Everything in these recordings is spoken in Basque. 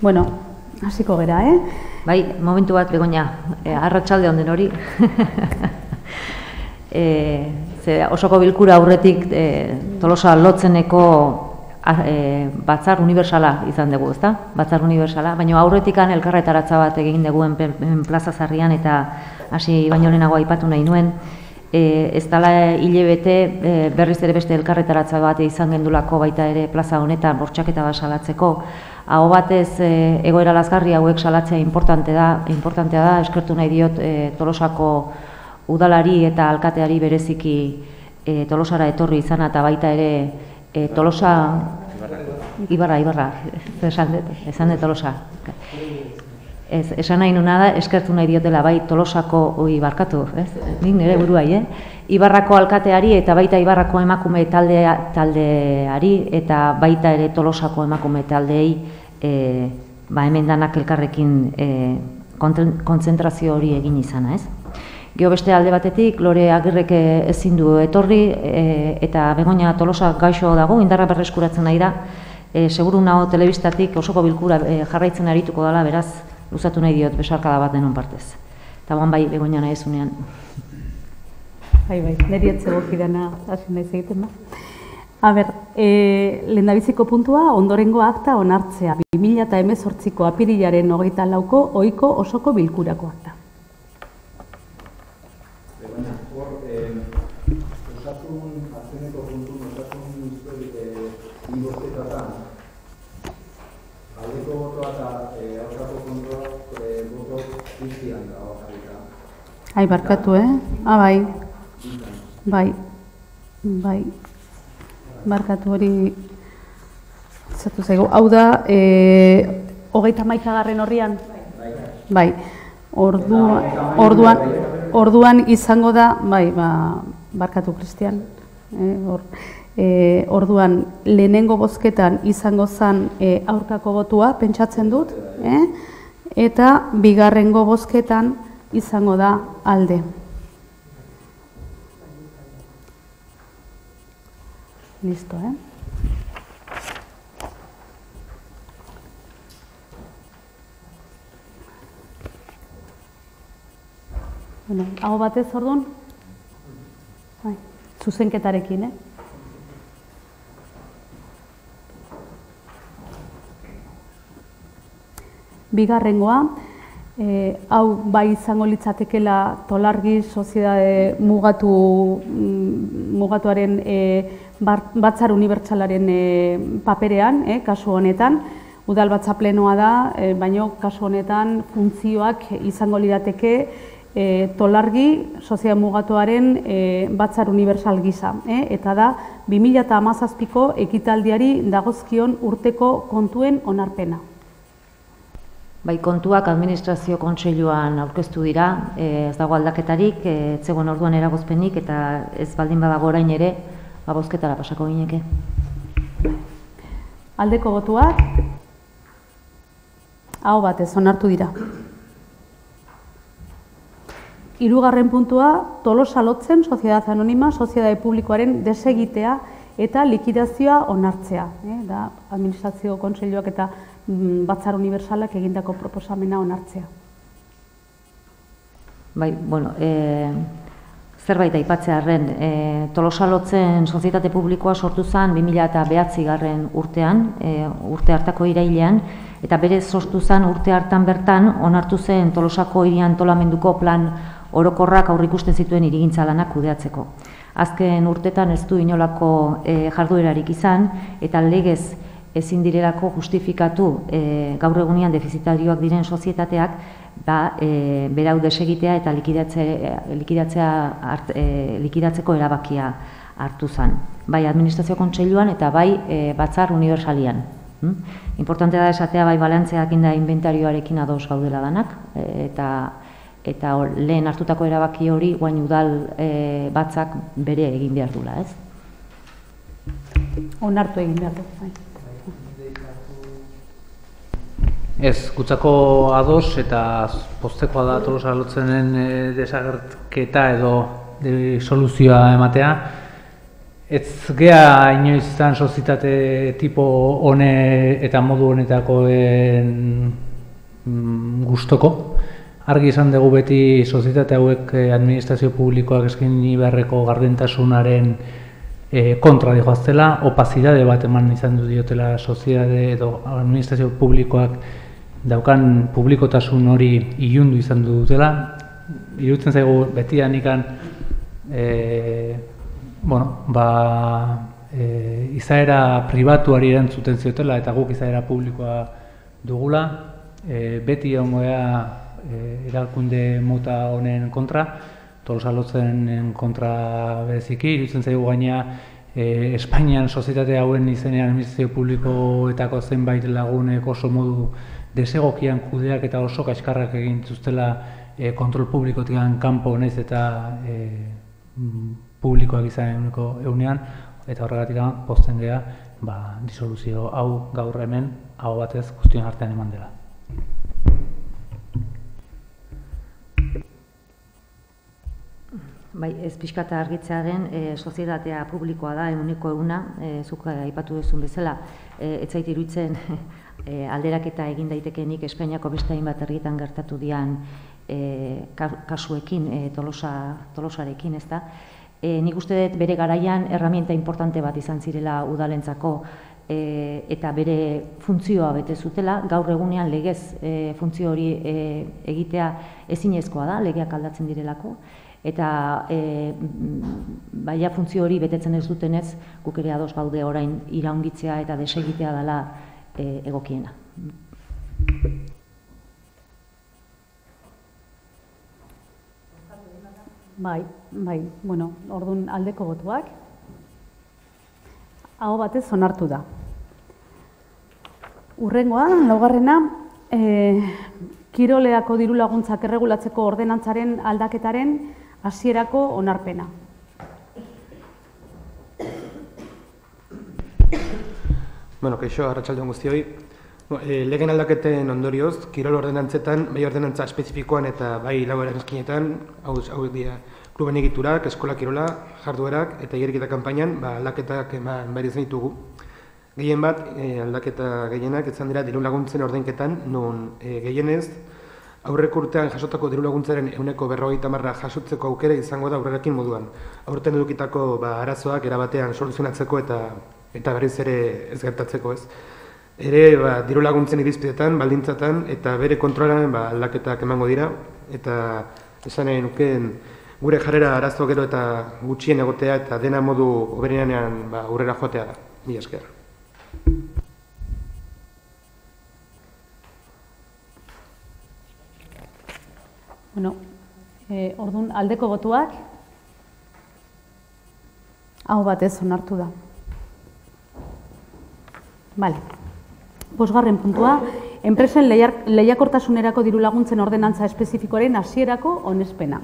Bueno, hasiko gera, Bai, momentu bat, Begoña, arratsalde on den hori. Osoko bilkura aurretik Tolosa lotzeneko batzar unibertsala izan dugu, ezta? Batzar unibertsala, baina aurretikan elkarretaratza bat egin duguen plaza Zarrian eta hasi baino lehenago aipatu nahi nuen. Ez dela hilebete berriz ere beste elkarretaratza bat izan gendulako baita ere plaza honetan bortxaketa bat salatzeko. Aho batez egoera lazgarri hauek salatzea importantea da, eskertu nahi diot Tolosako udalari eta alkateari bereziki Tolosara etorri izana eta baita ere Tolosa... Ibarra, esan de Tolosa. Esan nahi nuna da, eskertu nahi diotela bai Tolosako, barkatu, nik nire buruai, Ibarrako alkateari eta baita Ibarrako emakume taldeari eta baita ere Tolosako emakume taldeei hemen danak elkarrekin kontzentrazio hori egin izana, ez? Gero beste alde batetik, Lore Agirrek ezin du etorri eta Begoña Tolosa gaixo dago, indarra berreskuratzen nahi da, seguru nago telebistatik osoko bilkura jarraitzen arituko dela, beraz, luzatu nahi diot besarkada bat denon partez. Eta bai, Begoña nahi ezunean. Bai, niri etzegoki dena hasi nahi egiten da. A ber, lehendabiziko puntua, ondorengo akta onartzea. 2018ko apirilaren 24ko ohiko osoko bilkurako akta. Begoña, hor, osasun azkeneko puntun, osasun bozketatan, aldeko botoa eta aurkako kontua boto Cristian dago jarrita. Ai, barkatu, bai. Barkatu hori zatu zaigu. Hau da, 31. horrian? Bai. Orduan izango da, barkatu, Cristian. Orduan, lehenengo bozketan izango zen aurkako botua, pentsatzen dut, eta bigarrengo bozketan izango da alde. Listo, Bueno, hau batez orduan? Zuzenketarekin, Bigarrengoa, hau bai izango litzatekela Tolargi soziedade mugatuaren batzar unibertsalaren paperean, kasu honetan, udal batza plenoa da, baina kasu honetan funtzioak izango lirateke Tolargi soziedade mugatuaren batzar unibertsal gisa, eta da 2017ko ekitaldiari dagozkion urteko kontuen onarpena. Bai, kontuak administrazio kontseiluan aurkeztu dira, ez dago aldaketarik, ez zegoen orduan eragozpenik eta ez baldin badago orain ere, bozketara pasako gineke. Aldeko botuak, aho batez onartu dira. Hirugarren puntua, Tolosa lotzen, Soziedad Anonima, Soziedade Publikoaren desegitea eta likidazioa onartzea. Da, administrazio kontseiluak eta batzar unibertsalak egindako proposamena onartzea. Bai, bueno, zerbait aipatzearren, Tolosa lotzen Sozietate Publikoa sortu zen 2009 urtean, urte hartako irailean, eta bere sortu zen urte hartan bertan onartu zen Tolosako hiri antolamenduko plan orokorrak aurrikusten zituen hirigintza lanak kudeatzeko. Azken urtetan ez du inolako jarduerarik izan, eta legez ezin direlako justifikatu gaur egunean defizitarioak diren sozietateak berau desegitea eta likidatzeko erabakia hartu zen. Bai administrazio kontseiluan eta bai batzar unibertsalian. Importante da esatea bai balantzeak inda inventarioarekin ados gaudela danak, eta lehen hartutako erabaki hori guain udal batzak bere egin behar dula, ez? Onartu egin behar du, bai. Ez, gutzako ados eta poztekoa da Tolosa lotzenen desagerketa edo soluzioa ematea. Ez gea inoiz izan sozietate tipo hone eta modu honetakoen gustoko. Argi izan dugu beti sozietate hauek administrazio publikoak eskaini beharreko gardentasunaren kontra dihoaztela, opazidade bat eman izan du diotela sozietate edo administrazio publikoak daukan publikotasun hori ilundu izan dutela. Iruditzen zaigu betian ikan izaera pribatuari erantzuten ziotela eta guk izaera publikoa dugula, beti egongo erakunde mota honen kontra, Tolosa lotzen kontra bereziki, iruditzen zaigu gaina Espainian sozietate hauen izenean administrazio publikoetako zenbait lagunek oso modu desegokian kudeak eta oso kaskarrak egin zuztela kontrol publikotik kanpo naiz eta publikoak izan egunean, eta horregatik pozten gea disoluzio hau gaur hemen hau batez guztion artean eman dela. Bai, ez pixkata argitzearen, sozietatea publikoa da, eguneko eguna, zuk aipatu duzun bezala, ez zait iruditzen alderaketa egin daitekenik Espainiako beste hainbat herrietan gertatu dian kasuekin, Tolosarekin, ez da. Nik uste dut bere garaian erramienta importante bat izan zirela udalentzako eta bere funtzioa bete zutela, gaur egunean legez funtzio hori egitea ezinezkoa da, legeak aldatzen direlako, eta baina funtzio hori betetzen ez dutenez, guk ere ados gaude orain iraungitzea eta desegitea dela egokiena. Bai, bueno, orduan aldeko botuak, aho batez onartu da. Urrengoa, laugarrena, kiroleako diru laguntzak erregulatzeko ordenantzaren aldaketaren hasierako onarpena. Bueno, kaixo, arratsaldeon guztioi. Legen aldaketen ondorioz, kirol ordenantzetan, bai ordenantza espezifikoan eta bai lau eranskinetan, hau dira, kluben egiturak, eskola kirola, jarduerak eta igeriketa kanpainan aldaketak eman behar izan ditugu. Gehien bat, aldaketa gehienak izan dira diru laguntzen ordainketan, non gehienez, aurreko urtean jasotako diru laguntzaren 50% jasotzeko aukera izango da aurrerakin moduan. Aurten edukitako arazoak erabatean soluzionatzeko eta berriz ere ez gertatzeko ez. Ere, diru laguntzen irizpidetan, baldintzatan eta bere kontrolaren aldaketak emango dira. Eta esan nahi nukeen gure jarrera arazo gero eta gutxien egotea eta dena modu hoberenean aurrera joatea da. Mila esker. Bueno, orduan aldeko botuak, hau batez onartu da. Bale. Bosgarren puntua, enpresen lehiakortasunerako diru laguntzen ordenantza espezifikoaren hasierako onespena.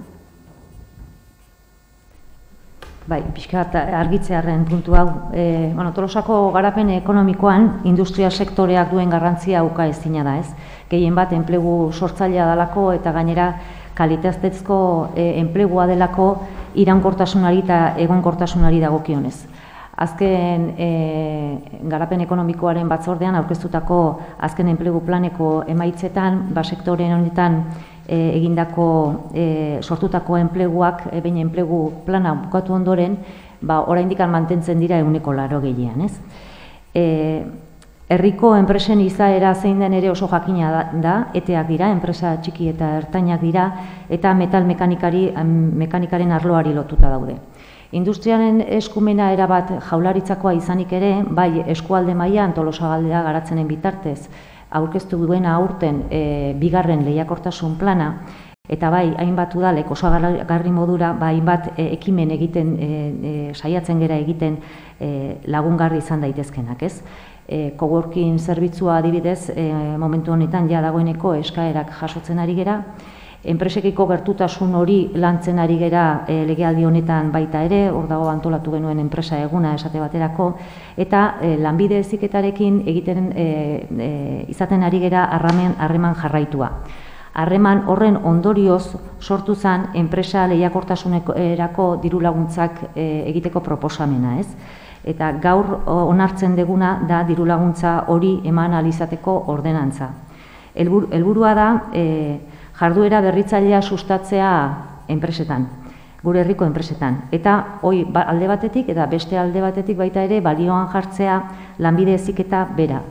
Bai, pixkat argitzearen puntu hau. Tolosako garapen ekonomikoan industria sektoreak duen garrantzia uka ezina da, ez? Gehien bat enplegu sortzailea dalako eta gainera kalitatezko enplegua delako iraunkortasunari eta egonkortasunari dagokionez. Azken garapen ekonomikoaren batzordean aurkeztutako azken enplegu planeko emaitzetan, sektore honetan sortutako enpleguak, behin enplegu plana bukatu ondoren, oraindik mantentzen dira 80%, ez? Herriko enpresen izaera zein den ere oso jakina da, ETEak dira, enpresa txiki eta ertainak dira, eta metal mekanikaren arloari lotuta daude. Industriaren eskumena erabat jaularitzakoa izanik ere, bai eskualde mailan Tolosa galdea garatzenen bitartez, aurkeztu duena aurten bigarren lehiakortasun plana, eta bai hainbat udalek osagarri modura, hainbat ekimen egiten, saiatzen gera egiten lagungarri izan daitezkenak, ez? Coworking zerbitzua adibidez, momentu honetan ja dagoeneko eskaerak jasotzen ari gera, enpresekiko gertutasun hori lantzen ari gera legealdi honetan baita ere, hor dago antolatu genuen enpresa eguna esate baterako, eta lanbide heziketarekin egiten izaten ari gera harreman jarraitua. Harreman horren ondorioz sortu zen enpresa lehiakortasunerako diru laguntzak egiteko proposamena, ez? Eta gaur onartzen deguna da diru laguntza hori eman ahal izateko ordenantza. Helburua da jarduera berritzailea sustatzea enpresetan, gure herriko enpresetan. Eta hoi alde batetik eta beste alde batetik baita ere balioan jartzea lanbide heziketa bera.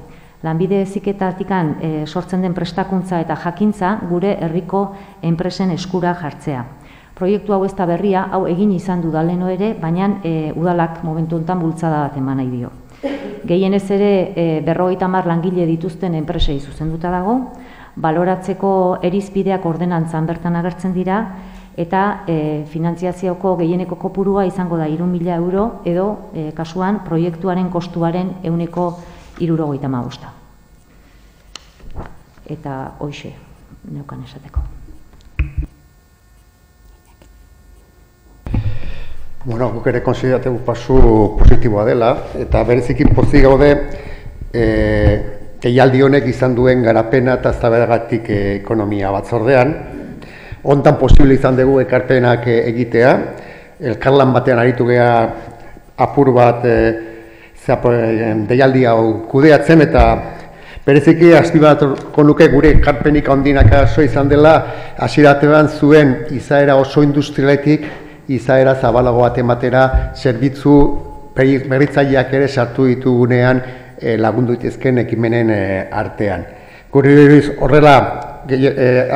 Lanbide heziketatik sortzen den prestakuntza eta jakintza gure herriko enpresen eskura jartzea. Proiektu hau ez da berria, hau egin izan du leno ere, baina udalak momentu honetan bultzada bat eman nahi dio. Gehienez ere 50 langile dituzten enpresei zuzenduta dago, baloratzeko irizpideak ordenantzan bertan agertzen dira, eta finantziazioko gehieneko kopurua izango da 3.000 euro edo kasuan proiektuaren kostuaren 75%. Eta hoxe, neukan esateko. Bueno, guk ere konsiderategu pasu positiboa dela, eta bereziki pozik gaude deialdi honek izan duen garapena eta eztabaidagatik ekonomia batzordean. Hontan posible izan dugu ekarpenak egitea, elkarlan batean aritu gea apur bat deialdi hau kudeatzen, eta bereziki azpimarratuko nuke gure ekarpenik handiena kaso izan dela hasieratean zuen izaera oso industrialetik izaera zabalago bat ematera zerbitzu berritzaileak ere sartu ditugunean lagundu ditezken ekimenen artean. Gure horrela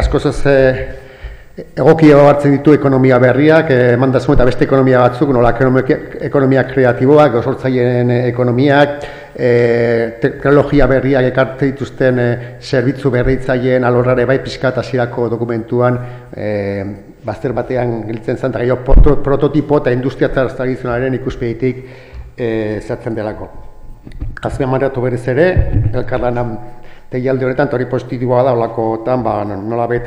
askoz egokia hartzen ditu ekonomia berriak, mandazun eta beste ekonomia batzuk, nola ekonomia kreatiboak, sortzaileen ekonomiak, teknologia berriak ekarte dituzten zerbitzu berritzaileen alorrare bai pixkat hasierako dokumentuan bazter batean giltzen zen, eta gehiago prototipo eta industria tradizionalaren ikuspegitik zertzen delako. Azken maneratu berez ere, elkarlanan deialdi horretan, hori positiboa da, olakotan, nolabait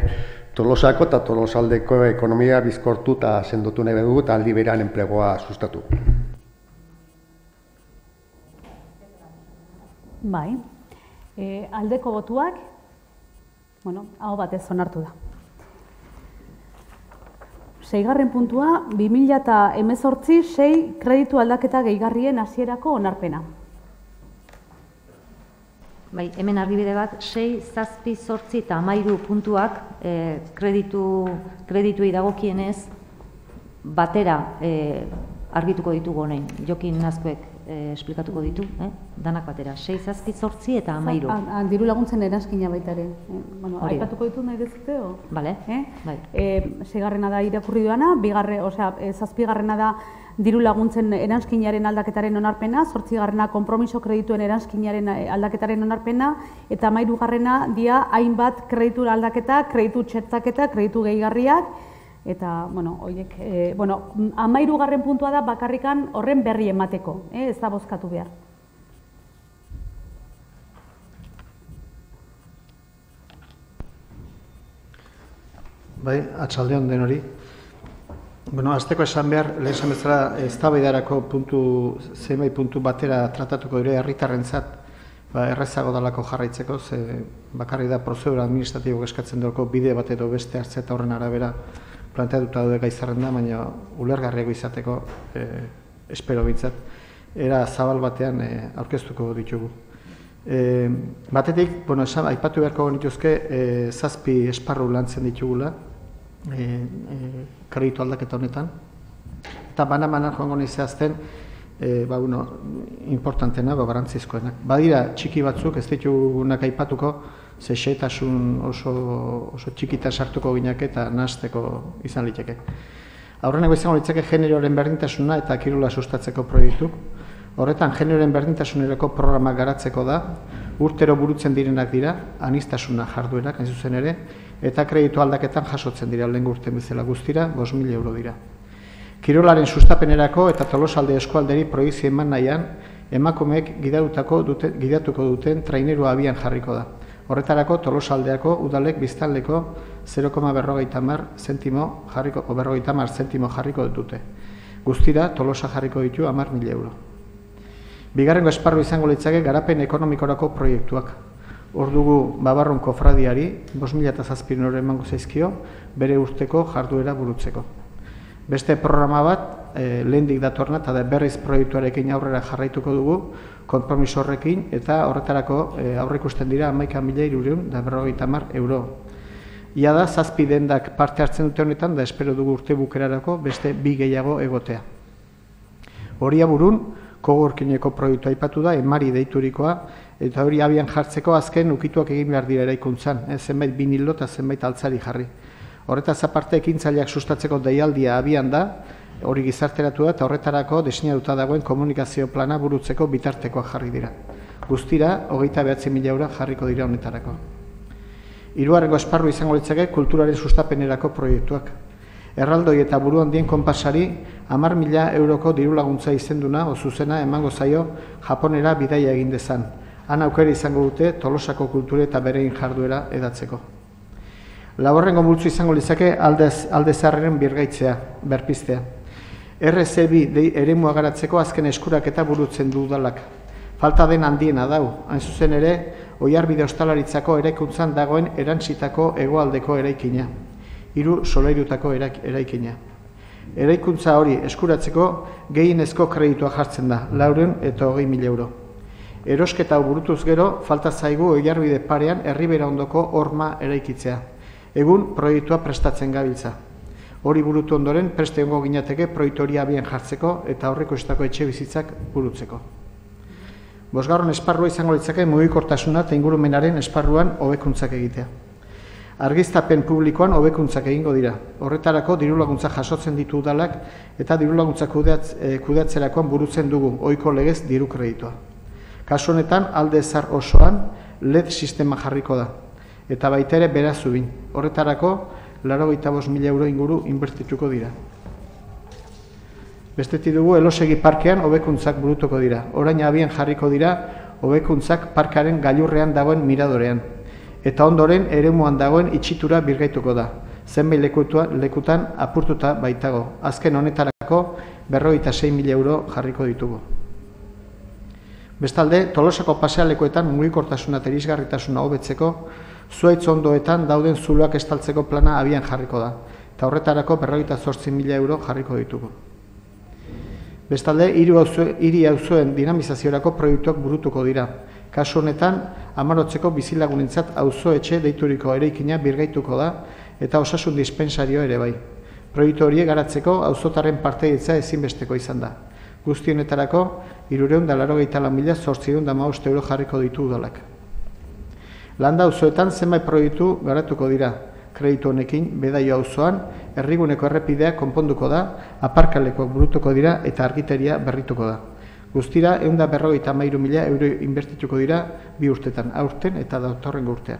Tolosako eta Tolosaldeko ekonomia bizkortu eta sendotu nahi dugu eta aldi berean enplegoa sustatu. Bai, aldeko botuak, hau batez onartu da. 6. puntua, 2018-6 kreditu aldaketa gehigarrien hasierako onarpena. Bai, hemen argibide bat, 6, 7, 8 eta 13 puntuak kredituei dagokienez batera argituko ditugu honein. Jokin Azkuek esplikatuko ditu, danak batera, 6, 7, 8 eta 13. Diru laguntzen eranskina baita ere. Aipatuko ditu nahi dezute? Bale, bai. 6. da irakurri duana, 7. da diru laguntzen eranskinaren aldaketaren onarpena, 8. konpromiso kredituen eranskinaren aldaketaren onarpena, eta 13. dia hainbat kreditu aldaketa, kreditu txertaketa, kreditu gehigarriak, eta, horiek, 13. puntua da bakarrikan horren berri emateko, ez da bozkatu behar. Bai, atxaldeon den hori. Azteko esan behar, lehen esan bezala, eztabaidarako zenbait puntu batera tratatuko dire herritarrentzat errezago dalako jarraitzeko, ze bakarrik da prozedura administratibo eskatzen dugu bide bat edo beste hartzea eta horren arabera planteatuta daude gaizarren da, baina ulergarriago izateko, espero bintzat, era zabal batean aurkeztuko ditugu. Batetik, aipatu beharko nituzke, 7 esparru lantzen ditugula, kreditu aldaketa honetan, eta bana-banan joango nizazten importantena, garantzizkoenak. Badira txiki batzuk, ez ditugunak aipatuko, ze xehetasun oso txikitan sartuko ginak eta nahasteko izan liteke. Aurreneko izango litzake generoaren berdintasuna eta kirola sustatzeko proiektuk. Horretan, generoaren berdintasunerako programak garatzeko da, urtero burutzen direnak dira, aniztasuna jarduerak, hain zuzen ere, eta kreditu aldaketan jasotzen dira lehen urten bezala guztira, 5.000 euro dira. Kirolaren sustapenerako eta Tolosalde eskualderi proiekzio eman nahian, emakumeek gidatuko duten trainerua abian jarriko da. Horretarako Tolosaldeako udalek biztanleko 0,50 zentimo jarriko dute. Guztira, Tolosa jarriko ditu 10.000 euro. Bigarrengo esparru izango litzake garapen ekonomikorako proiektuak. Hor dugu Babarrun kofradiari 5.007 euro emango zaizkio bere urteko jarduera burutzeko. Beste programa bat, lehendik datorna eta berriz proiektuarekin aurrera jarraituko dugu, konpromiso horrekin, eta horretarako aurreikusten dira 11.350 euro. Ia da, 7 dendak parte hartzen dute honetan, da espero dugu urte bukerarako beste 2 gehiago egotea. Hori aburun, Kogorkineko proiektua aipatu da, emari deiturikoa, eta hori abian jartzeko azken ukituak egin behar dira eraikuntzan, zenbait binilo eta zenbait altzari jarri. Horretaz aparte ekintzaileak sustatzeko deialdia abian da, hori gizarteratu da, eta horretarako diseinatuta dagoen komunikazio plana burutzeko bitartekoak jarri dira. Guztira, 29.000 euro jarriko dira honetarako. Hirugarrengo esparru izango litzake kulturaren sustapenerako proiektuak. Erraldoi eta buru handien konpasari 10.000 euroko diru laguntza izenduna zuzena emango zaio Japonera bidaia egin dezan. Han aukera izango dute Tolosako kulture eta berein jarduera edatzeko. Laborrengo multzo izango litzake alde zaharren birgaitzea, berpiztea. RC2 eremua garatzeko azken eskuraketa burutzen du udalak. Falta den handiena dau, hain zuzen ere, Oiarbide ostalaritzako eraikuntzan dagoen erantzitako hegoaldeko eraikina. 3 solairutako eraikina. Eraikuntza hori eskuratzeko gehienezko kreditua jartzen da, 420.000 euro. Erosketa hau burutuz gero, falta zaigu Oiarbide parean Erribera ondoko horma eraikitzea. Egun proiektua prestatzen gabiltza. Hori burutu ondoren, preste egongo ginateke proiektu hori abian jartzeko eta aurreko estako etxe bizitzak burutzeko. Bosgarren esparrua izango litzake mugikortasuna eta ingurumenaren esparruan hobekuntzak egitea. Argiztapen publikoan hobekuntzak egingo dira. Horretarako dirulaguntza jasotzen ditu udalak eta dirulaguntza kudeatzerakoan burutzen dugu ohiko legez diru kreditua. Kasu honetan alde zahar osoan LED sistema jarriko da eta baita ere berazubin. Horretarako 85.000 euro inguru inbertituko dira. Bestetik dugu Elosegi parkean hobekuntzak burutuko dira. Orain abian jarriko dira hobekuntzak parkaren gailurrean dagoen miradorean. Eta ondoren eremuan dagoen itxitura birgaituko da. Zenbait lekutan apurtuta baitago. Azken honetarako 56.000 euro jarriko ditugu. Bestalde, Tolosako pasealekuetan mugikortasuna eta irisgarritasuna hobetzeko, zuhaitz ondoetan dauden zuloak estaltzeko plana abian jarriko da. Eta horretarako 58.000 euro jarriko ditugu. Bestalde, hiri auzoen dinamizaziorako proiektuak burutuko dira. Kasu honetan, Amarotzeko bizilagunentzat auzo etxe deituriko eraikina birgaituko da eta osasun dispensario ere bai. Proiektu horiek garatzeko auzotarren partaidetza ezinbesteko izan da. Guzti honetarako 384.815 euro jarriko ditu udalak. Landa auzoetan zenbait proiektu garatuko dira. Kreditu honekin, Bedaio auzoan, Herriguneko errepidea konponduko da, aparkalekoak burutuko dira eta argiteria berrituko da. Guztira, 153.000 euro inbertituko dira 2 urtetan, aurten eta datorrengo urtean.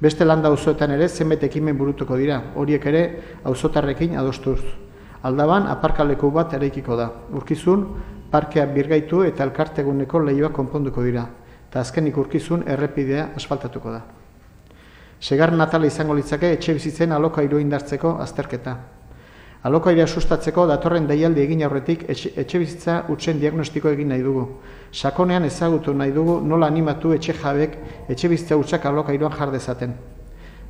Beste landa auzoetan ere zenbait ekimen burutuko dira, horiek ere auzotarrekin adostuz. Aldaban, aparkaleku bat eraikiko da. Urkizun, parkea birgaitu eta elkarteguneko leihoak konponduko dira. Eta azkenik urkizun errepidea asfaltatuko da. Segarren atala izango litzake etxe bizitzen alokairua indartzeko azterketa. Alokairua sustatzeko datorren deialdi egin aurretik etxe bizitza hutsen diagnostiko egin nahi dugu. Sakonean ezagutu nahi dugu nola animatu etxe jabek etxe bizitza hutsak alokairuan jar dezaten.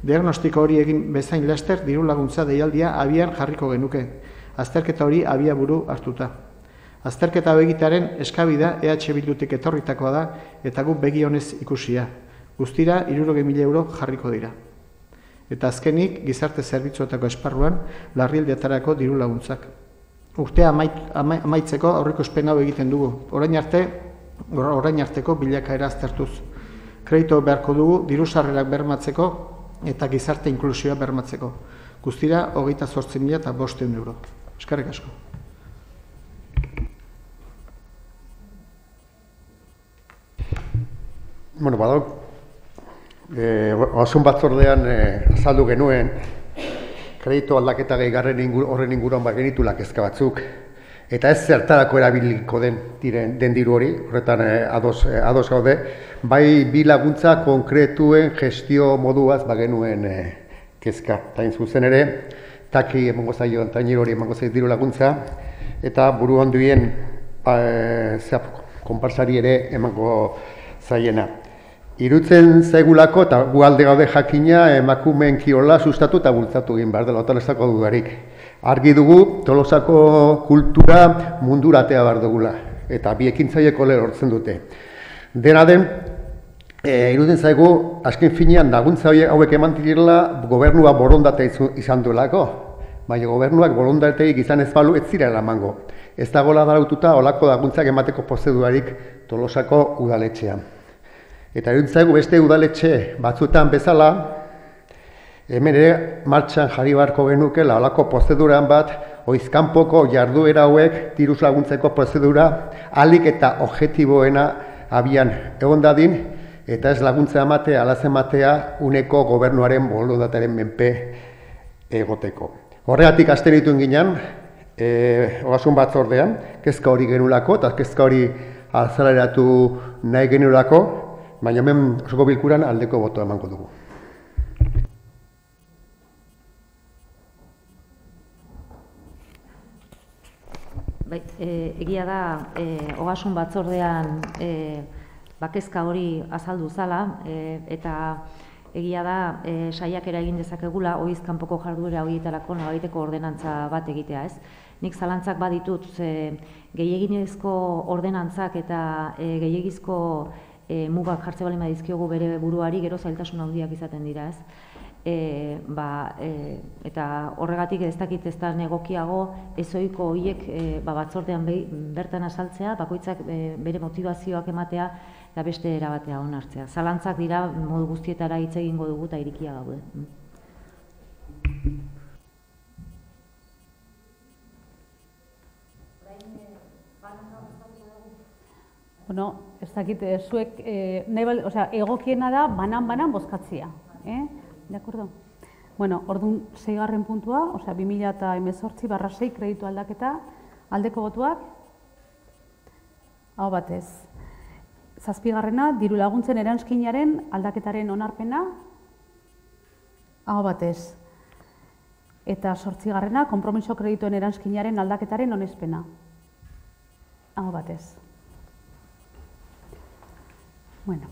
Diagnostiko hori egin bezain laster diru laguntza deialdia abian jarriko genuke. Azterketa hori abia buru hartuta. Azterketa begitaren eskabida EH Bildutik etorritakoa da eta gu begi honez ikusia. Guztira 60.000 euro jarriko dira. Eta azkenik, gizarte zerbitzuetako esparruan, larrialdiatarako diru laguntzak. Urtea amaitzeko aurreikuspen hau egiten dugu. Orain arteko bilakaera aztertuz. Kreditu beharko dugu diru sarrerak bermatzeko eta gizarte inklusioa bermatzeko. Guztira 28.500 euro. Eskerrik asko. Bueno, badok, osun batzordean azaldu genuen, kreditu aldaketa gehigarren horren inguruan genitula kezka batzuk, eta ez zertarako erabiliko den diru hori, horretan ados gaude, bai bi laguntza konkretuen gestio moduaz genuen kezka. Eta zuzen ere, taki emango zaio, tainir hori emango zaio diru laguntza, eta buru onduen konparsari ere emango zaiena. irutzen zaigulako, eta gu alde gaude jakina, emakumeen kirola sustatu eta bultzatu egin behar dela, otalezako dudarik. Argi dugu, Tolosako kultura munduratea behar dugula, eta bi ekintzaieko lortzen dute. Dena den, irutzen zaigu, azken finean, laguntza hauek eman direla, gobernua borondate izan duelako, baina gobernuak borondateik izan ez balu ez zirela emango. Ez dagoela daraututa, olako laguntzak emateko prozedurarik Tolosako udaletxean. Eta irutzen zaigu beste udaletxe batzuetan bezala, hemen ere martxan jarri beharko genukela olako prozeduran bat, oizkanpoko jarduera hauek diruz laguntzeko prozedura ahalik eta objektiboena abian egon dadin, eta ez laguntza ematea, alaz ematea uneko gobernuaren borondatearen menpe egoteko. Horregatik hasten dituen ginen, ogasun batzordean, kezka hori genulako, eta kezka hori azaleratu nahi genulako, baina hemen osoko bilkuran aldeko botoa emango dugu. Bai, egia da, ogasun batzordean bakezka hori azaldu zala, eta egia da, saiakera egin dezakegula, oiz kanpoko jarduera horietarako nolabaiteko ordenantza bat egitea, ez? Nik zalantzak baditut, gehieginezko ordenantzak eta gehiegizko mugak jartze bali madizkiogu bere buruari, gero zailtasun handiak izaten dira, ez? Eta horregatik ez dakit ez da egokiago ezoiko horiek batzordean bertan azaltzea, bakoitzak bere motivazioak ematea eta beste erabatea onartzea. Zalantzak dira modu guztietara hitz egingo dugu eta irikia gaude. Bueno, ez dakit, zuek, egokiena da banan bozkatzia. De acuerdo? Bueno, orduan 6. puntua, 2018/6 kreditu aldaketa, aldeko botuak, hau batez. 7. diru laguntzen eranskinaren aldaketaren onarpena, hau batez. Eta 8. konpromiso kredituen eranskinaren aldaketaren onespena, hau batez. Bueno,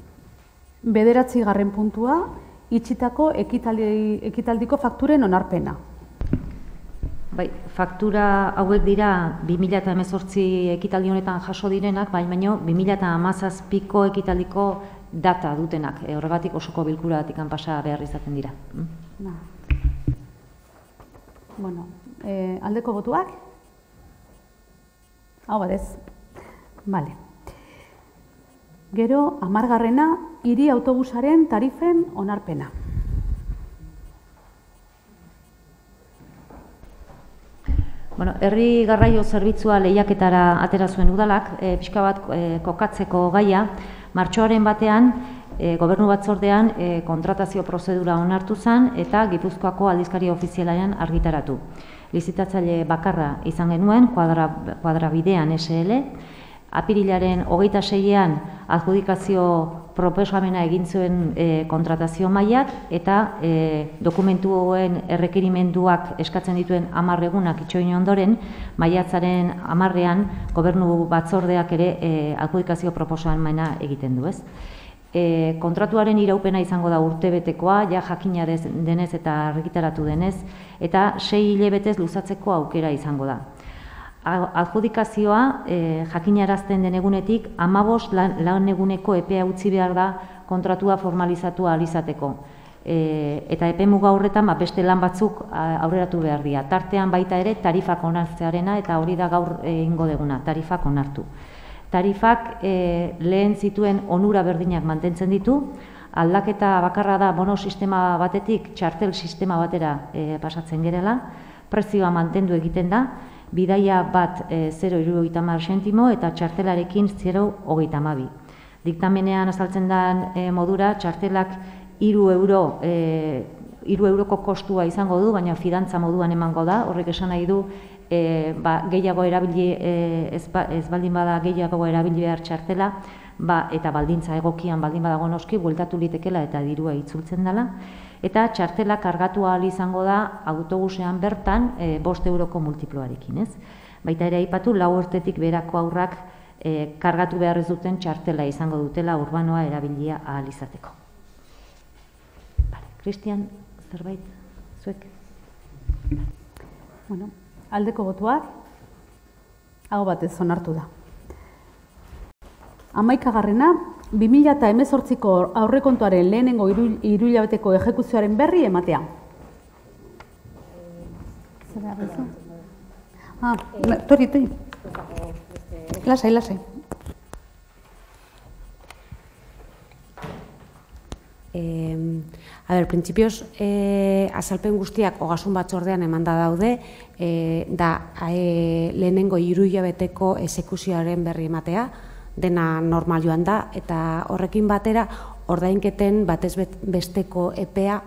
9. puntua, itxitako ekitaldiko fakturen onarpena. Bai, faktura hauek dira 2018 ekitaldi honetan jaso direnak, baina 2017ko ekitaldiko data dutenak. Horregatik osoko bilkuratik pasa behar izaten dira. Bueno, aldeko botuak? Hau badez. Vale. Gero, 10. hiri autobusaren tarifen onarpena. Bueno, herri garraio zerbitzua lehiaketara atera zuen udalak, pixka bat kokatzeko gaia, martxoaren batean, gobernu batzordean kontratazio prozedura onartu zen eta Gipuzkoako aldizkari ofizialaren argitaratu. Lizitatzaile bakarra izan genuen, Kuadrabidean SL, apirilaren 26an adjudikazio proposamena egin zuen kontratazio mailak eta dokumentuen errekerimenduak eskatzen dituen 10 egunak itxoin ondoren, maiatzaren 10ean gobernu batzordeak ere adjudikazio proposamena egiten du, ez? Kontratuaren iraupena izango da urtebetekoa, ja jakina denez eta argitaratu denez, eta 6 hilabetez luzatzeko aukera izango da. Adjudikazioa jakinarazten den egunetik 15 lan eguneko epea utzi behar da kontratua formalizatua alizateko. Eta epe muga horretan beste lan batzuk aurreratu behar dira. Tartean baita ere tarifak onartzearena eta hori da gaur egingo deguna, tarifak onartu. Tarifak lehen zituen onura berdinak mantentzen ditu, aldaketa bakarra da bono sistema batetik txartel sistema batera pasatzen gerela, prezioa mantendu egiten da, bidaia bat 0,70 zentimo eta txartelarekin 0,32. Diktamenean azaltzen den modura, txartelak 3 euroko kostua izango du, baina fidantza moduan emango da, horrek esan nahi du, gehiago erabili, ez baldin bada gehiago erabili behar txartela, eta baldintza egokian baldin badago noski, bueltatu litekela eta dirua itzultzen dela, eta txartela kargatu ahal izango da autobusean bertan 5 euroko multiploarekin, ez? Baita ere aipatu, 4 urtetik berako haurrak kargatu behar ez duten txartela izango dutela urbanoa erabilia ahal izateko. Cristian, zerbait, zuek? Bueno, aldeko botuak, hau batez onartu da. 11. 2018ko aurrekontuaren lehenengo hiruhilabeteko ejekuzioaren berri ematea. Tori. Lasai. Printzipioz, azalpen guztiak ogasun batzordean emanda daude, da lehenengo hiruhilabeteko exekuzioaren berri ematea, dena normal joan da, eta horrekin batera ordainketen batez besteko epea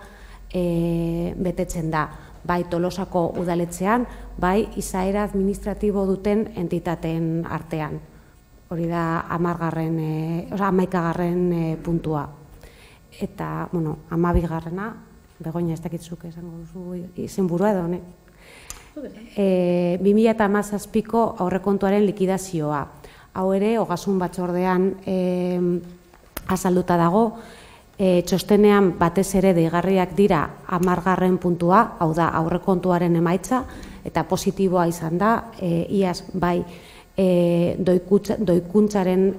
betetzen da, bai Tolosako udaletxean, bai izaera administratibo duten entitateen artean. Hori da 11. Puntua. Eta, 12. Begoña, ez dakitzuk esango duzu izenburua edo, 2017ko aurrekontuaren likidazioa. Hau ere, ogasun batzordean azalduta dago, txostenean batez ere deigarriak dira 10. puntua, hau da aurrekontuaren emaitza, eta positiboa izan da, iaz bai doikuntzaren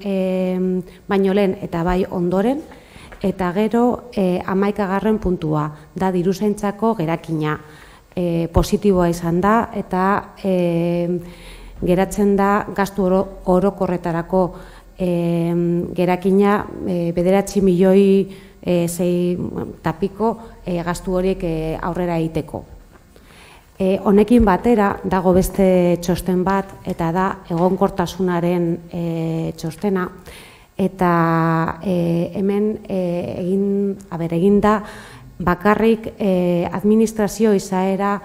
baino lehen eta bai ondoren, eta gero 11. puntua, da diruzaintzako gerakina, positiboa izan da, eta geratzen da gastu orokorretarako gerakina 9 milioi tapiko gastu horiek aurrera egiteko. Honekin batera dago beste txosten bat, eta da egonkortasunaren txostena, eta hemen egin da bakarrik administrazio izaera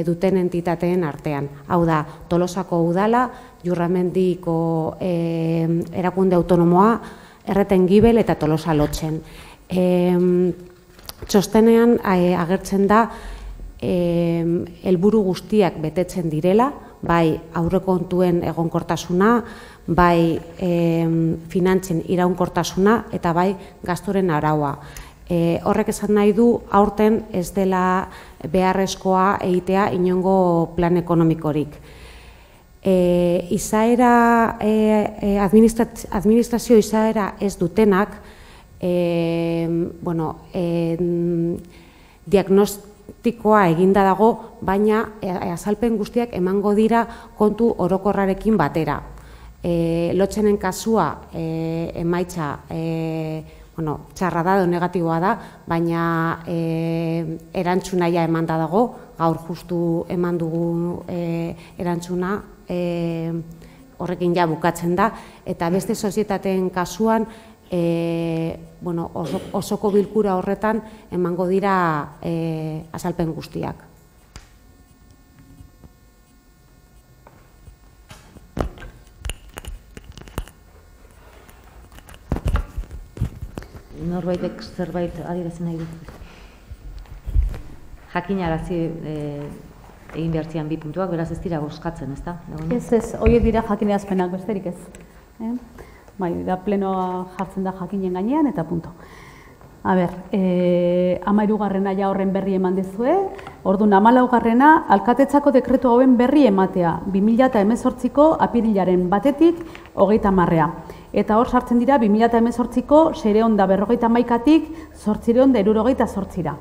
duten entitateen artean. Hau da, Tolosako udala, Jurramendiko erakunde autonomoa, Erretengibel eta Tolosa lotzen. Txostenean agertzen da helburu guztiak betetzen direla, bai aurrekontuen egonkortasuna, bai finantzen iraunkortasuna eta bai gasturen araua. Horrek esan nahi du aurten ez dela beharrezkoa egitea inongo plan ekonomikorik. Izaera, administrazio izaera ez dutenak, diagnostikoa eginda dago, baina azalpen guztiak emango dira kontu orokorrarekin batera. Lotzenen kasua emaitza txarra da edo negatiboa da, baina erantzunaia emanda dago, gaur justu eman dugu erantzuna, horrekin ja bukatzen da, eta beste sozietateen kasuan osoko bilkura horretan emango dira azalpen guztiak. Norbaitek zerbait adierazi nahi dut. Jakinarazi egin behar zian 2 puntuak, beraz ez dira bozkatzen, ez da? Ez, horiek dira jakineazpenak, besterik ez. Da plenoa jartzen da jakinen gainean eta punto. 13. ja horren berri eman dezue, orduan 14. alkatetzako dekretu hauen berri ematea, 2018ko apirilaren 1-tik 30. Eta hor sartzen dira 2018ko 651-tik 868.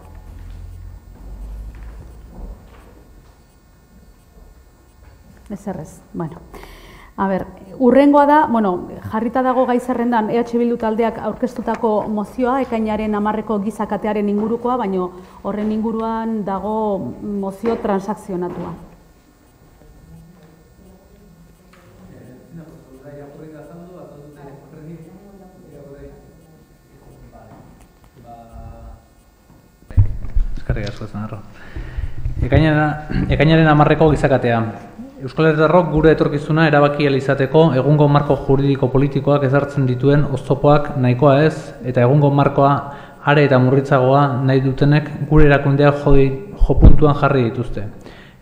Ezerrez, urrengoa da, jarrita dago gai zerrendan EH Bildu taldeak aurkeztutako mozioa, ekainaren 10ko gizakatearen ingurukoa, baina horren inguruan dago mozio transakzionatua. Eskerrik asko zen arro. Ekainaren 10ko gizakatea. Euskal Herritarrok gure etorkizuna erabaki ahal izateko egungo marko juridiko politikoak ezartzen dituen oztopoak nahikoa ez, eta egungo markoa are eta murritzagoa nahi dutenek gure erakundeak jo puntuan jarri dituzte.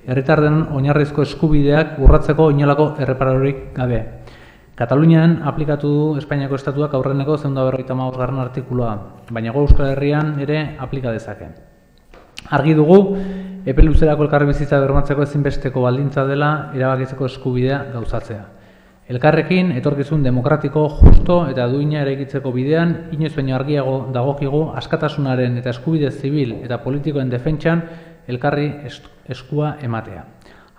Herritarren oinarrizko eskubideak urratzeko inolako erreparorik gabe. Katalunian aplikatu du Espainiako Estatuak aurreneko 155. artikulua, baina Euskal Herrian ere aplika dezake. Argi dugu, epe luzerako elkarbizitza bermatzeko ezinbesteko baldintza dela erabakitzeko eskubidea gauzatzea. Elkarrekin etorkizun demokratiko, justo eta duina eraikitzeko bidean inoiz baino argiago dagokigu askatasunaren eta eskubide zibil eta politikoen defentsan elkarri eskua ematea.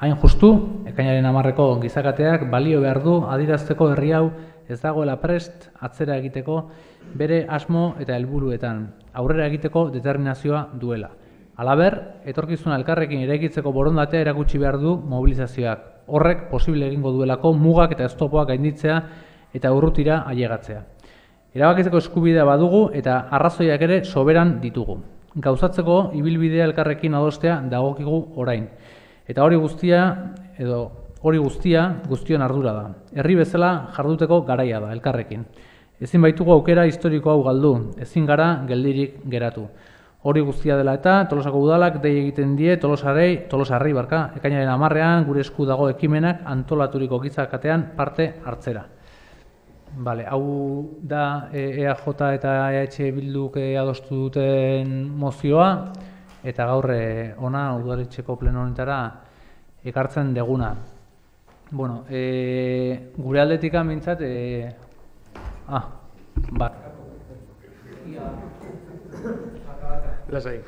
Hain justu, ekainaren 10ko gizakateak balio behar du adierazteko herri hau ez dagoela prest atzera egiteko bere asmo eta helburuetan, aurrera egiteko determinazioa duela. Halaber, etorkizuna elkarrekin eraikitzeko borondatea erakutsi behar du mobilizazioak. Horrek posible egingo duelako mugak eta oztopoak gainditzea eta urrutira ailegatzea. Erabakitzeko eskubidea badugu eta arrazoiak ere soberan ditugu. Gauzatzeko ibilbidea elkarrekin adostea dagokigu orain. Eta hori guztia guztion ardura da. Herri bezala jarduteko garaia da elkarrekin. Ezin baitugu aukera historiko hau galdu, ezin gara geldirik geratu. Hori guztia dela eta Tolosako udalak dei egiten die Tolosarri ekainaren 10ean gure esku dago ekimenak antolaturiko gizakatean parte hartzera. Bale, hau da EAJ eta EH Bilduk adostu duten mozioa eta gaur ona udaletxeko pleno honetara ekartzen deguna. Bueno, gure aldetik mintzat Lasai.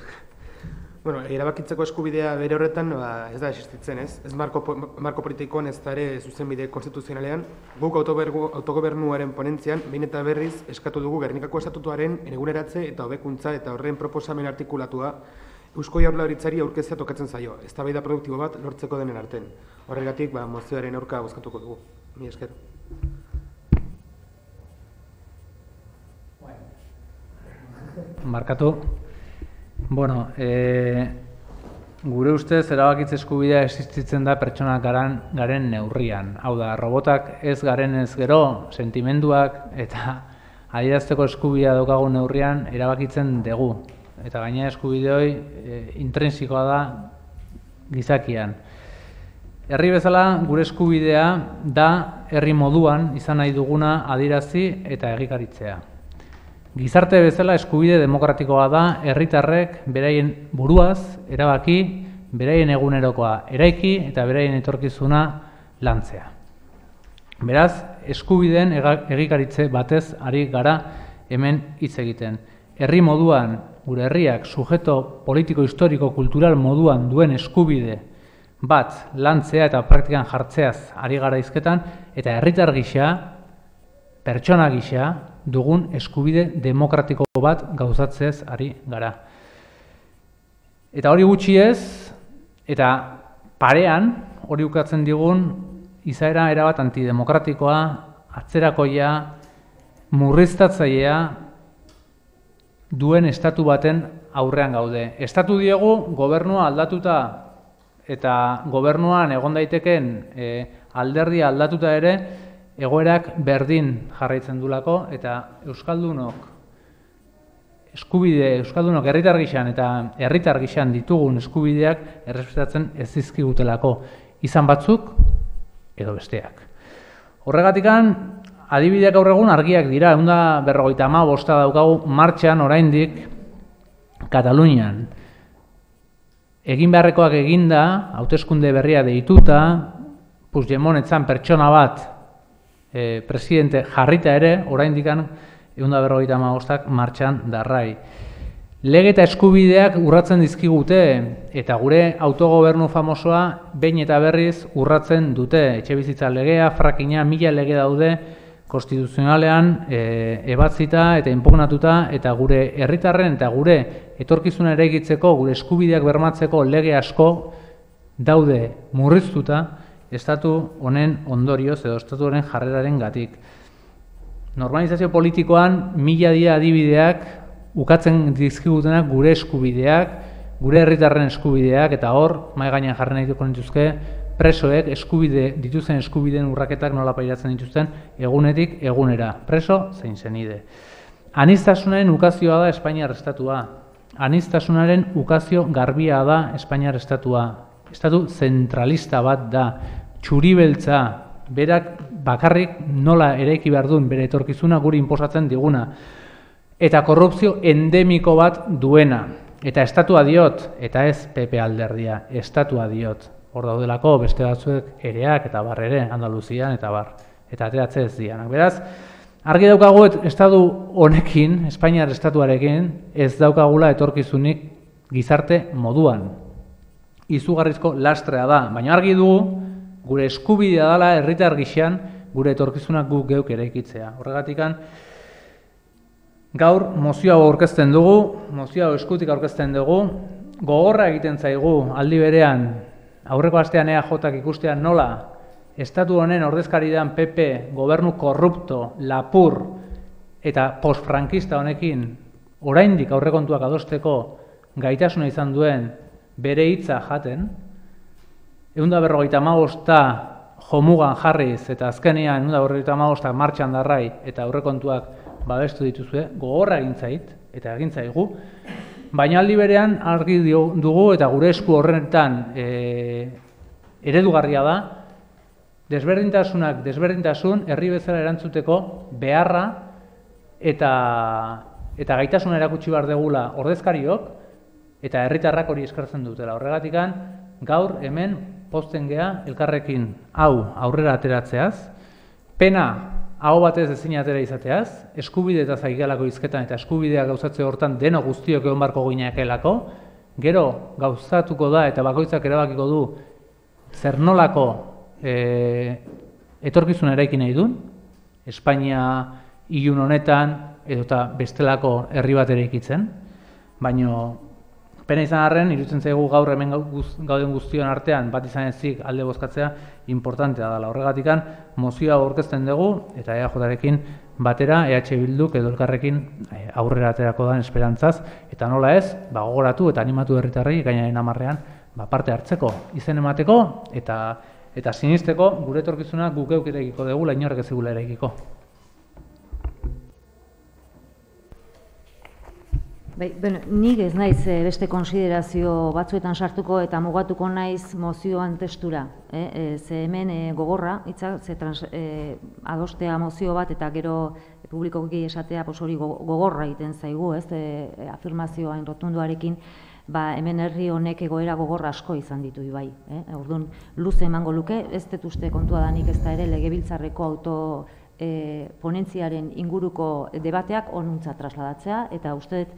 Bueno, erabakitzeko eskubidea bere horretan ez da existitzen, ez? Ez marko politikoan ez da ere zuzenbide konstituzionalean. Guk autogobernuaren ponentzian, behin eta berriz eskatu dugu Gernikako Estatutuaren eguneratze eta hobekuntza eta horren proposamen artikulatua Eusko Jaurlaritzari aurkeztea tokatzen zaio, eztabaida produktibo bat lortzeko denen arten. Horregatik, mozioaren aurka bozkatuko dugu. Mila esker. Markatu. Bueno, gure ustez erabakitze eskubidea existitzen da pertsonak garen neurrian. Hau da, robotak ez garen ez gero, sentimenduak eta adierazteko eskubidea daukagun neurrian erabakitzen dugu. Eta gaina eskubide hori intrinsikoa da gizakian. Herri bezala gure eskubidea da herri moduan izan nahi duguna adierazi eta egikaritzea. Gizarte bezala eskubide demokratikoa da herritarrek beraien buruaz erabaki, beraien egunerokoa eraiki eta beraien etorkizuna lantzea. Beraz, eskubideen egikaritze batez ari gara hemen hitz egiten. Herri moduan, gure herriak sujeto politiko, historiko, kultural moduan duen eskubide bat lantzea eta praktikan jartzeaz ari gara hizketan, eta herritar gisa, pertsona gisa, dugun eskubide demokratiko bat gauzatzeaz ari gara. Eta hori gutxi ez, eta parean hori ukatzen digun izaera erabat antidemokratikoa, atzerakoia, murriztatzailea duen estatu baten aurrean gaude. Estatu diegu gobernua aldatuta eta gobernuan egon daiteken alderdia aldatuta ere egoerak berdin jarraitzen dulako eta euskaldunok herritar gisan eta herritar gisan ditugun eskubideak errespetatzen ez dizkigutelako, izan batzuk edo besteak. Horregatikan adibideak gaur egun argiak dira, 155 daukagu martxan oraindik Katalunian. Egin beharrekoak eginda, hauteskunde berria deituta, Puigdemont etzan pertsona bat presidente jarrita ere, oraindikan 155ak martxan darrai. Lege eta eskubideak urratzen dizkigute eta gure autogobernu famosoa behin eta berriz urratzen dute. Etxebizitza legea, frackinga, 1000 lege daude konstituzionalean ebatzita eta inpugnatuta eta gure herritarren eta gure etorkizuna eraikitzeko, gure eskubideak bermatzeko lege asko daude murriztuta estatu honen ondorioz edo estatu honen jarreraren gatik. Normalizazio politikoan 1000 dira adibideak ukatzen dizkigutenak gure eskubideak, gure herritarren eskubideak eta hor, mahai gainean jarri nahi dituzke, presoek dituzten eskubideen urraketak nola pairatzen dituzten egunetik egunera, preso zein zenide. Aniztasunaren ukazioa da Espainiar estatua. Aniztasunaren ukazio garbia da Espainiar estatua. Estatu zentralista bat da, txuribeltza, berak bakarrik nola eraiki behar duen bere etorkizuna guri inposatzen diguna. Eta korrupzio endemiko bat duena. Eta estatua diot, eta ez PP alderdia, estatua diot. Hor daudelako beste batzuek ereak eta barrere, Andaluzian eta bar. Eta ateratze ez dianak. Beraz, argi daukagu estatu honekin, Espainiar estatuarekin, ez daukagula etorkizunik gizarte moduan. Izugarrizko lastrea da, baina argi dugu, gure eskubidea dela herritar gixan, gure etorkizunak guk geuk eraikitzea. Horregatikan, gaur mozio hau aurkezten dugu, mozio hau eskutik aurkezten dugu, gogorra egiten zaigu aldi berean, aurreko astean EAJak ikustean nola, estatu honen ordezkaridan PP, gobernu korrupto, lapur eta postfrankista honekin oraindik aurrekontuak adosteko gaitasuna izan duen bere hitza jaten, 155 jomugan jarriz eta azkenean 155 martxan darrai eta aurrekontuak babestu dituzue, gogorra egin zait eta egin zaigu, baina aldi berean argi dugu eta gure esku horretan eredugarria da, desberdintasunak desberdintasun herri bezala erantzuteko beharra eta gaitasuna erakutsi behar degula ordezkariok eta herritarrak hori eskertzen dutela. Horregatikan gaur hemen pozten gea elkarrekin hau aurrera ateratzeaz, pena hau batez ezin atera izateaz, eskubide eta zaigalako hizketan eta eskubideak gauzatze hortan deno guztiok egon barko gineakelako, gero gauzatuko da eta bakoitzak erabakiko du zer nolako etorkizuna eraiki nahi duen, Espainia ilun honetan edota bestelako herri bat eraikitzen, baino pena izan arren, iruditzen zaigu gaur hemen gauden guztion artean bat izan ezik alde bozkatzea importantea dela. Horregatikan mozioa aurkezten dugu eta EAJarekin batera EH Bilduk edo elkarrekin aurrera aterako da esperantzaz eta nola ez, gogoratu eta animatu herritarrei ekainaren 10ean parte hartzeko, izen emateko eta sinisteko gure etorkizuna guk geuk eraikiko dugula, inorrek ez digula eraikiko. Nik ez naiz beste konsiderazio batzuetan sartuko eta mugatuko naiz mozioan testura. Ze hemen gogorra, adostea mozio bat eta gero publikoki esatea hori gogorra egiten zaigu, afirmazioa rotunduarekin, hemen herri honek egoera gogorra asko izan ditu bai. Orduan, luze emango luke, ez dut uste kontua danik ez da ere legebiltzarreko ponentziaren inguruko debateak onuntza trasladatzea, eta uste dut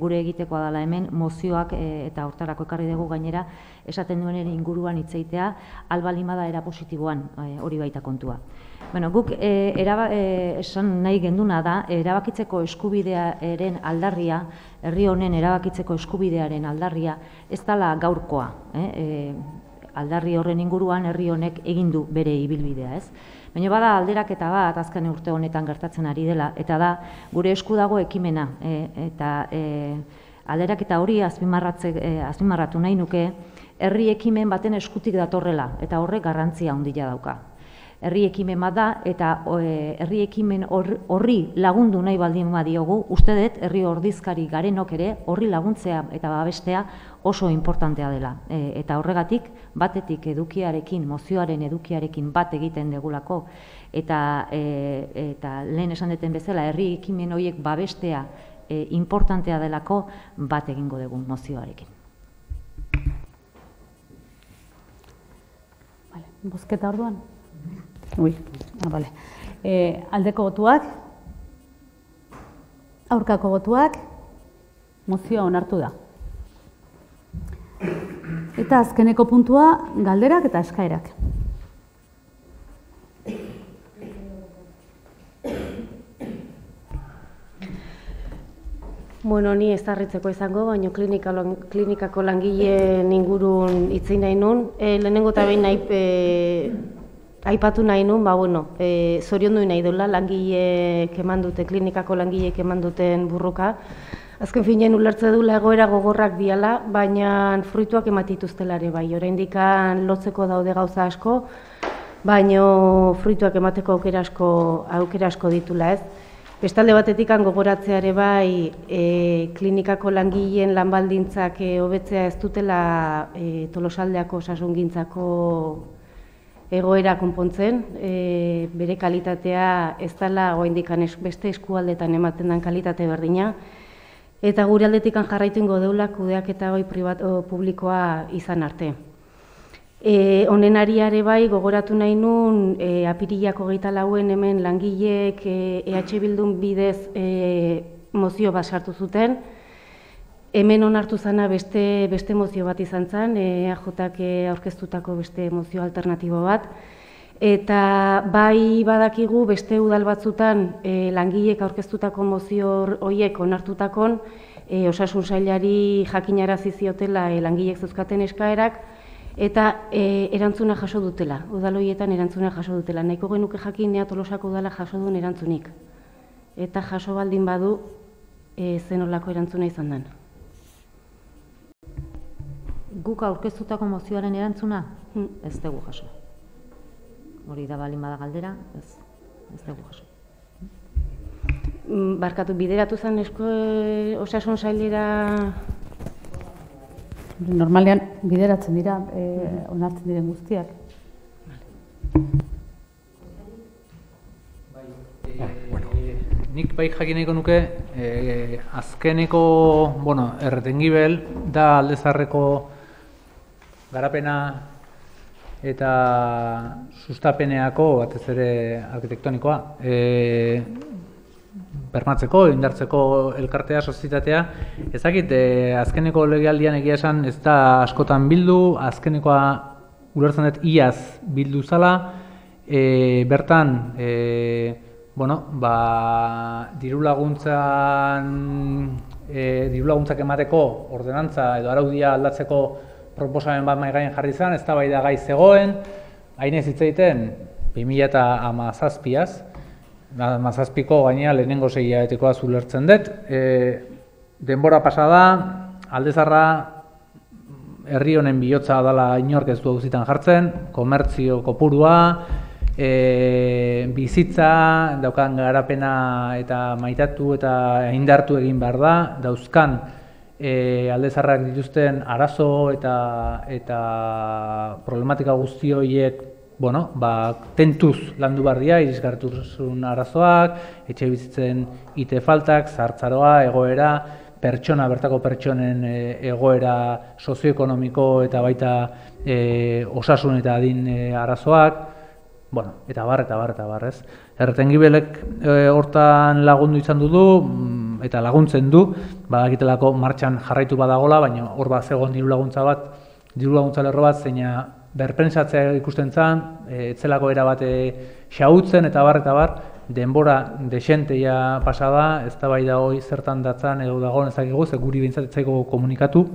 gure egitekoa dela hemen mozioak eta hortarako ekarri dugu gainera esaten duenen inguruan hitzeitea albalimada era positiboan hori baita kontua. Guk esan nahi genduna da, erabakitzeko eskubidearen aldarria, herri honen erabakitzeko eskubidearen aldarria, ez dela gaurkoa. Aldarri horren inguruan herri honek egin du bere ibilbidea, ez? Baina bada alderaketa bat azken urte honetan gertatzen ari dela, eta da gure esku dago ekimena, eta alderaketa hori azpimarratu nahi nuke, herri ekimen baten eskutik datorrela, eta horrek garrantzia handia dauka. Herri ekimen bat da, eta herri ekimen horri lagundu nahi baldin badiogu, uste dut herri ordizkari garenok ere horri laguntzea eta babestea oso importantea dela. Eta horregatik, batetik edukiarekin, mozioaren edukiarekin bat egiten degulako, eta lehen esan duten bezala, herri ekimen horiek babestea importantea delako bat egingo dugu mozioarekin. Bozketa orduan? Bale. Aldeko botuak, aurkako botuak, mozioa onartu da. Eta azkeneko puntua, galderak eta eskaerak. Ni ez harritzeko izango, baina klinikako langileen ingurun hitzein nahi nun. Lehenengo eta behin aipatu nahi nun, zoriondu nahi dola klinikako langileek eman duten burruka. Azken finean ulertze dula egoera gogorrak diala, baina fruituak ematituztela ere bai. Oraindik lotzeko daude gauza asko, baina fruituak emateko aukera asko ditula ez. Bestalde batetik gogoratzea ere bai, klinikako langileen lanbaldintzak hobetzea ez dutela Tolosaldeako osasungintzako egoera konpontzen, bere kalitatea ez dela oraindik beste eskualdetan ematen den kalitate berdina, eta gure aldetikan jarraitu ingo deula kudeaketa publikoa izan arte. Honen ariare bai, gogoratu nahi nun, apirilak 24 hemen langileek EH Bildun bidez mozio bat sartu zuten. Hemen onartu zana beste mozio bat izan zen, EAJak aurkeztutako beste mozio alternatibo bat. Eta bai badakigu beste udal batzutan langileek aurkeztutako mozio horiek onartutakon, osasun sailari jakinarazi ziotela langileek zeuzkaten eskaerak, eta erantzuna jaso dutela, udal horietan erantzuna jaso dutela. Nahiko genuke jakin Tolosako udala jaso duen erantzunik. Eta jaso baldin badu zenolako erantzuna izan den. Guk aurkeztutako mozioaren erantzuna, ez dugu jaso. Hori da balin bada galdera, ez dugu jaso. Barkatu, bideratu zen osasun sailera... Normalean bideratzen dira, onartzen diren guztiak. Nik bai jakin nahiko nuke, azkeneko, Erretengibel da Aldezarreko garapena eta sustapeneako, batez ere arkitektonikoa, bermatzeko, indartzeko elkartea, sozietatea. Ezakit, azkeneko legealdian egia esan ez da askotan bildu, azkenekoa ulertzen dut iaz bildu zala, bertan, diru laguntzak emateko ordenantza edo araudia aldatzeko proposamen bat mahai gainean jarri zen, eztabaida gai zegoen, hainez hitz egiten 2017az, 2017ko gainea lehenengo 6 hilabetekoa ulertzen dut. Denbora pasa da, Aldezarra herri honen bihotza dela inork ez du auzitan jartzen, komertzio kopurua, bizitza, daukan garapena eta maitatu eta indartu egin behar da, dauzkan Aldezarrak dituzten arazo eta problematika guzti horiek tentuz landu behar dira, irisgarritasun arazoak, etxe bizitzen ite faltak, zahartzaroa, egoera, bertako pertsonen egoera sozioekonomiko eta baita osasun eta adin arazoak, eta bar, ez. Erretengibelek hortan lagundu izan du, eta laguntzen du, badakitelako martxan jarraitu badagola, baina hor bat zegoen diru laguntza lerro bat, zeina berpentsatzea ikusten zen, etzelako erabate xahutzen eta bar, denbora desenteia pasada, ez da bai da hoi zertan datzan edo dagoen ezakigu, ze guri bintzatzaiko komunikatu,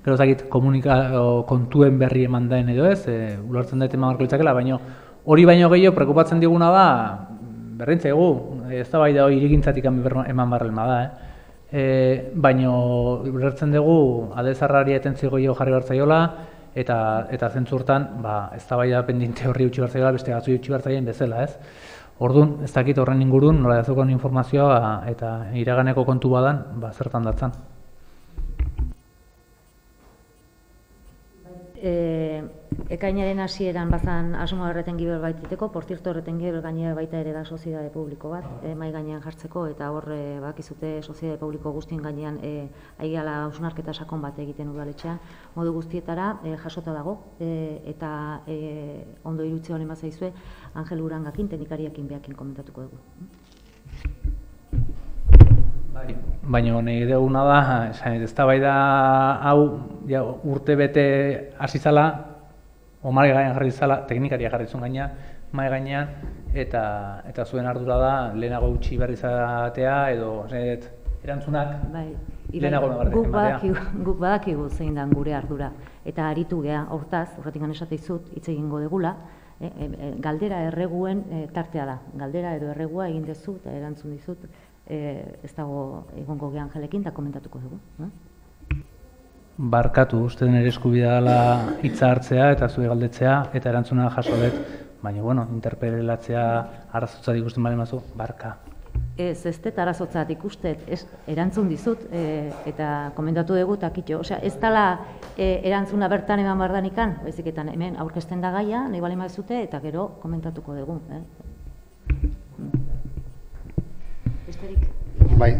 gero ezakit kontuen berri eman daen edo ez, ulertzen dut eman marko ditzakela, baina hori baino gehiago prekupatzen diguna da, berrintzaigu, ez da bai da hoi irigintzatik eman barrelma da, baina ulertzen dugu Aldezarrari atentzio gehiago jarri bertzaiola, eta zentzurtan, ez da bai da pendinte horri utzi bertzaiola, beste batzu utzi bertzaien bezala, ez? Orduan, ez dakit horren ingurun, nola jazokon informazioa eta iraganeko kontu badan, zertan datzan. Ekainaren hasieran bazan asmoa Erretengibel baititeko, portirto Erretengibel gainera baita ere da soziedade publiko bat, mai gainean jartzeko, eta hor bakizute soziedade publiko guztien gainean aigeala hausnarketa sakon bat egiten udaletxean, modu guztietara jasota dago, eta ondo irutzi honen bazaizue, Angel Urangakin, teknikariakin behakin komentatuko dugu. Baina nahi duguna da, ez da bai da hau urte bete hasi zala, omari gainean jarri zala, teknikaria jarri zuen gaina, mai gainean, eta zuen ardura da lehenago utzi behar izatea edo erantzunak lehenago ematea. Guk badakigu zein den gure ardura, eta aritu gea hortaz, horretik esatizut hitz egingo degula, galdera erreguen tartea da, galdera edo erregua egin dezu eta erantzun dizut, ez dago egongo gehan Angelekin eta komentatuko dugu. Barkatu, uste den ere eskubidea dela hitza hartzea eta zure galdetzea eta erantzuna jaso dut, baina interpelatzea arrazotzat ikusten bale mazu, barka. ez dut arazotzat ikustet, erantzun dizut, eta komentatu dugu, eta kitxo, ez dela erantzuna bertan eman bardanikan, baizik eta hemen aurkezten da gaia, nahi bali maizute, eta gero komentatuko dugu. Besterik? Bai,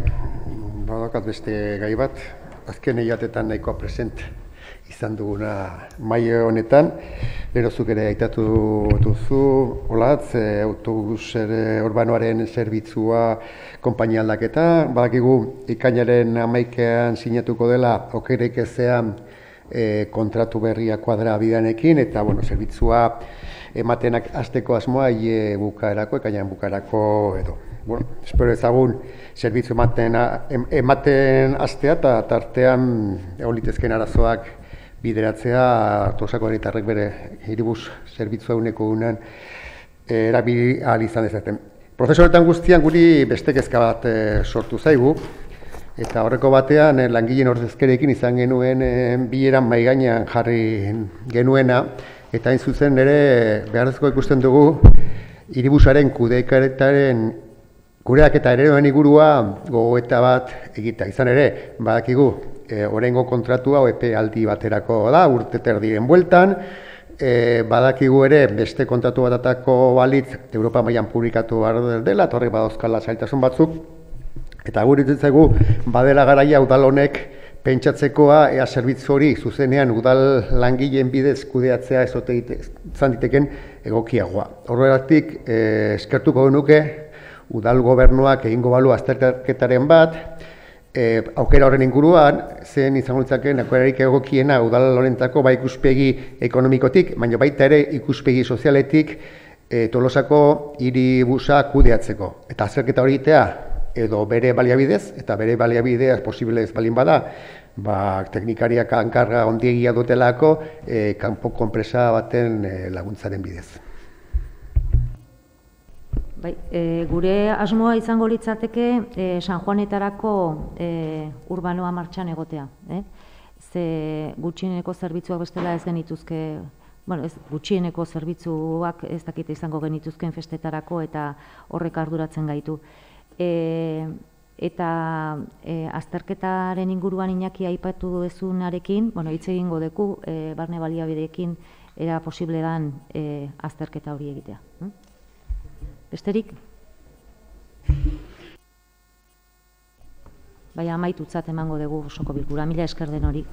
badokat beste gai bat, azken eiatetan nahikoa present izan duguna maila honetan, gero zuk ere aitatu duzu, olatz, autobus urbanoaren zerbitzua konpainia aldaketa, badakigu ikainaren 11ean sinatuko dela okerek ezean kontratu berria kuadrabideanekin, eta zerbitzua ematenak hasteko asmoa bukaerako, ekainaren bukaerako edo. Espero ezagun zerbitzu ematen hastea eta tartean egon litezkeen arazoak bideratzea Tolosako herritarrek bere hiribus zerbitzua eguneko egunean erabili ahal izan dezaten. Prozesu horretan guztian guri beste kezka bat sortu zaigu, eta horreko batean langileen ordezkarekin izan genuen bileran mahai gainean jarri genuena, eta hain zuzen ere beharrezko ikusten dugu hiribusaren kudeaketa ereduen ingurua gogoeta bat egita. Izan ere, badakigu, oraingo kontratua epe aldi baterako da, urte terdiren bueltan, badakigu ere beste kontratu batatako balitz Europa mailan publikatu behar dela, eta horrek badauzkala zailtasun batzuk, eta gure iruditzen badela garaia udal honek pentsatzekoa ea zerbitzu hori zuzenean udal langileen bidez kudeatzea izan diteken egokiagoa. Horregatik eskertuko genuke udal gobernuak egingo balu azterketaren bat, aukera horren inguruan, zen izango litzakeen aukerarik egokiena udal honentzako bai ikuspegi ekonomikotik, baina baita ere ikuspegi sozialetik Tolosako hiribusa kudeatzeko. Eta azterketa hori egitea edo bere baliabidez, eta bere baliabidea posible ez balin bada, teknikariak hankarga ondiegia dutelako kanpo konpresa baten laguntzaren bidez. Gure asmoa izango litzateke San Juanetarako urbanoa martxan egotea. Ze gutxieneko zerbitzuak bestela ez genituzke, gutxieneko zerbitzuak ez dakite izango genituzken festetarako eta horrek arduratzen gaitu. Eta azterketaren inguruan Iñaki aipatu dezunarekin, hitz egingo deku, barne baliabideekin era posible dan azterketa hori egitea. Besterik? Baina amaitutzat emango dugu osoko bilkura. Mila esker den hori.